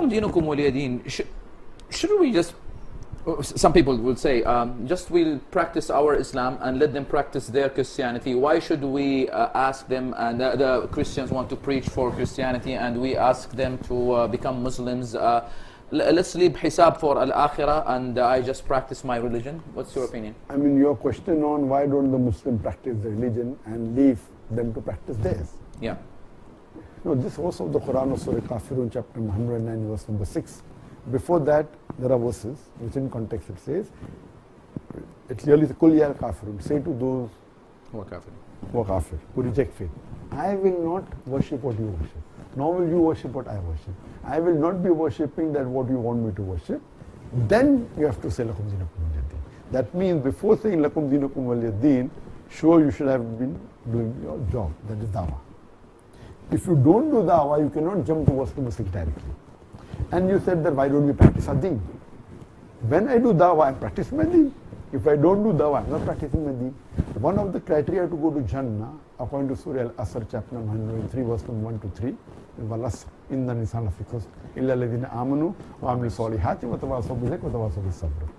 لكم دينكم ولي دين. Shouldn't we just, some people will say, just we'll practice our Islam and let them practice their Christianity. Why should we ask them, and the Christians want to preach for Christianity and we ask them to become Muslims? Let's leave hisab for al-akhirah and I just practice my religion. What's your opinion? I mean, your question on why don't the Muslim practice the religion and leave them to practice theirs. Yeah. No, this verse of the Quran of Surah Kafirun, chapter 109, verse number 6. Before that, there are verses which in context it says, it clearly says, Kul ya kafirun, say to those who are kafir, who reject faith, I will not worship what you worship, nor will you worship what I worship. I will not be worshipping that what you want me to worship. Then you have to say lakum dinakum waliyadin. That means before saying lakum dinakum waliyadin, sure you should have been doing your job, that is dawah. If you don't do dawah, you cannot jump towards the mosque directly. And you said that why don't we practice our deen? When I do dawah, I practice my deen. If I don't do dawah, I'm not practicing my deen. One of the criteria to go to Jannah, according to Surah Al-Asr, chapter 103, verse 1 to 3, وَالْأَصْرِ إِنَّ الْإِنسَانَ لَفِي خُسْرٍ إِلَّا الَّذِينَ آمَنُوا وَعَمِلُوا الصَّالِحَاتِ وَتَوَاصَوْا بِالْحَقِّ وَتَوَاصَوْا بِالصَّبْرِ,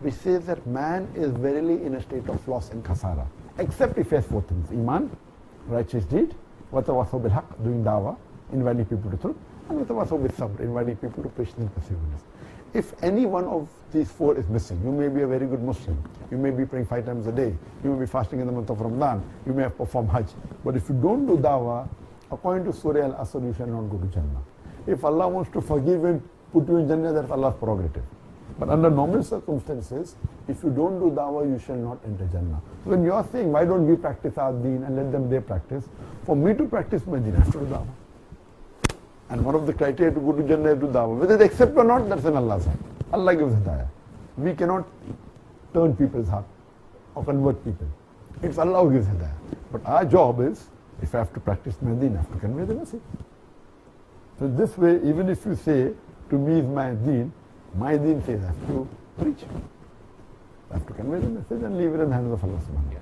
which says that man is verily in a state of loss and khasara, except if he has four things: Iman, righteous deed, وَتَوَاصَوْا بِالْحَقِّ, doing dawah, inviting people to truth, and وَتَوَاصَوْا بِالصَّبْرِ, inviting people to patience and perseverance. If any one of these four is missing, you may be a very good Muslim, you may be praying 5 times a day, you may be fasting in the month of Ramadan, you may have performed Hajj, but if you don't do dawah, according to Surah Al-Asr, you shall not go to Jannah. If Allah wants to forgive and put you in Jannah, that's Allah's prerogative. But under normal circumstances, if you don't do dawah, you shall not enter Jannah. So when you are saying, why don't we practice our deen and let them they practice? For me to practice my deen, I have to do dawah. And one of the criteria to go to Jannah is to dawah. Whether they accept or not, that's in Allah's hand. Allah gives hidayah. We cannot turn people's heart or convert people. It's Allah who gives hidayah. But our job is, if I have to practice my deen, I have to convey the message. So this way, even if you say, to me is my deen says I have to preach. I have to convey the message and leave it in the hands of Allah subhanahu wa ta'ala.